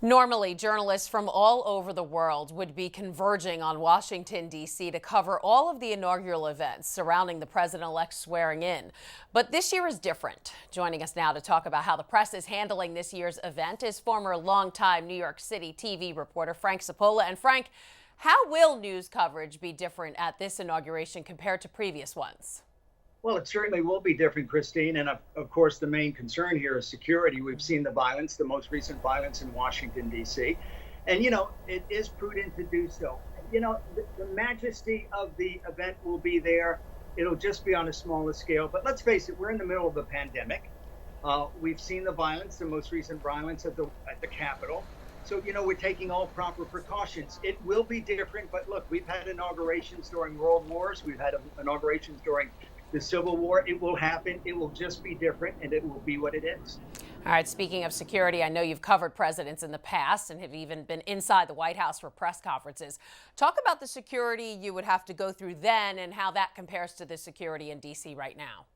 Normally, journalists from all over the world would be converging on Washington, D.C. to cover all of the inaugural events surrounding the president-elect swearing in. But this year is different. Joining us now to talk about how the press is handling this year's event is former longtime New York City TV reporter Frank Cipolla. And Frank, how will news coverage be different at this inauguration compared to previous ones? Well, it certainly will be different, Christine. And of course, the main concern here is security. We've seen the violence, the most recent violence in Washington, D.C. And, it is prudent to do so. The majesty of the event will be there. It'll just be on a smaller scale. But let's face it, we're in the middle of a pandemic. We've seen the violence, the most recent violence at the Capitol. So, we're taking all proper precautions. It will be different. But look, we've had inaugurations during world wars. We've had inaugurations during the Civil War. It will happen. It will just be different, and it will be what it is. All right. Speaking of security, I know you've covered presidents in the past and have even been inside the White House for press conferences. Talk about the security you would have to go through then and how that compares to the security in D.C. right now.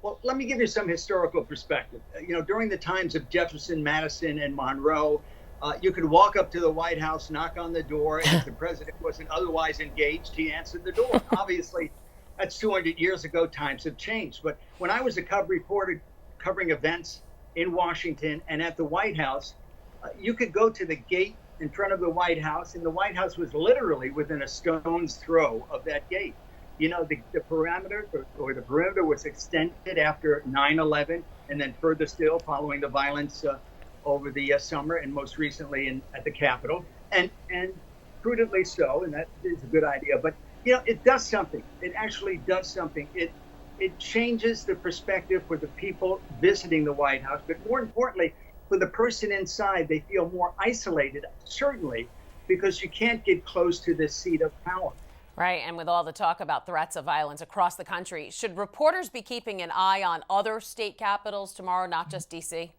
Well, let me give you some historical perspective. During the times of Jefferson, Madison, and Monroe, you could walk up to the White House, knock on the door, and if the president wasn't otherwise engaged, he answered the door. Obviously, that's 200 years ago. Times have changed. But when I was a cub reporter covering events in Washington and at the White House, you could go to the gate in front of the White House, and the White House was literally within a stone's throw of that gate. The parameter or the perimeter was extended after 9/11, and then further still following the violence over the summer, and most recently at the Capitol, and prudently so, and that is a good idea. But it does something. It actually does something. It changes the perspective for the people visiting the White House. But more importantly, for the person inside, they feel more isolated, certainly, because you can't get close to the seat of power. Right. And with all the talk about threats of violence across the country, should reporters be keeping an eye on other state capitals tomorrow, not just D.C.?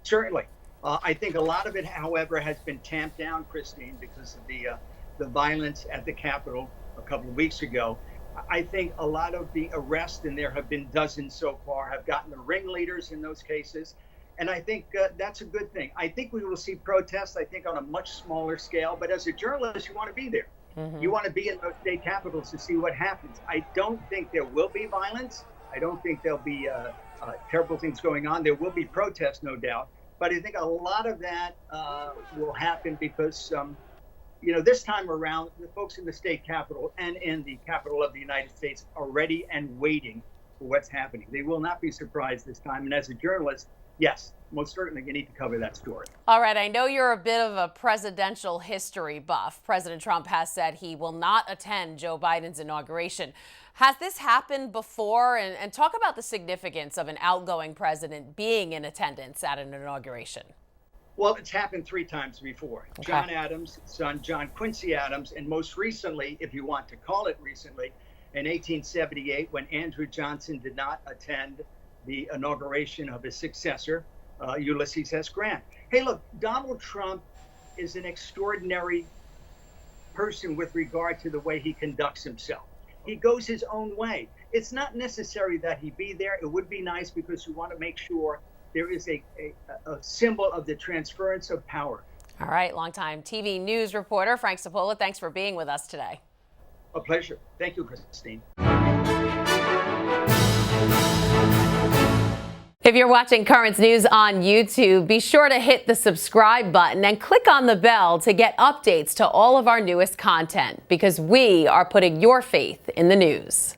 Certainly. I think a lot of it, however, has been tamped down, Christine, because of the violence at the Capitol a couple of weeks ago. I think a lot of the arrests, and there have been dozens so far, have gotten the ringleaders in those cases. And I think that's a good thing. I think we will see protests, I think, on a much smaller scale. But as a journalist, you want to be there. Mm-hmm. You want to be in those state capitals to see what happens. I don't think there will be violence. I don't think there'll be terrible things going on. There will be protests, no doubt. But I think a lot of that will happen because this time around, the folks in the state capitol and in the capital of the United States are ready and waiting for what's happening. They will not be surprised this time. And as a journalist, yes, most certainly you need to cover that story. All right. I know you're a bit of a presidential history buff. President Trump has said he will not attend Joe Biden's inauguration. Has this happened before? And talk about the significance of an outgoing president being in attendance at an inauguration. Well, it's happened 3 times before. Okay. John Adams' son, John Quincy Adams, and most recently, if you want to call it recently, in 1878, when Andrew Johnson did not attend the inauguration of his successor, Ulysses S. Grant. Hey, look, Donald Trump is an extraordinary person with regard to the way he conducts himself. He goes his own way. It's not necessary that he be there. It would be nice because you want to make sure there is a symbol of the transference of power. All right, longtime TV news reporter Frank Cipolla, thanks for being with us today. A pleasure. Thank you, Christine. If you're watching Currents News on YouTube, be sure to hit the subscribe button and click on the bell to get updates to all of our newest content, because we are putting your faith in the news.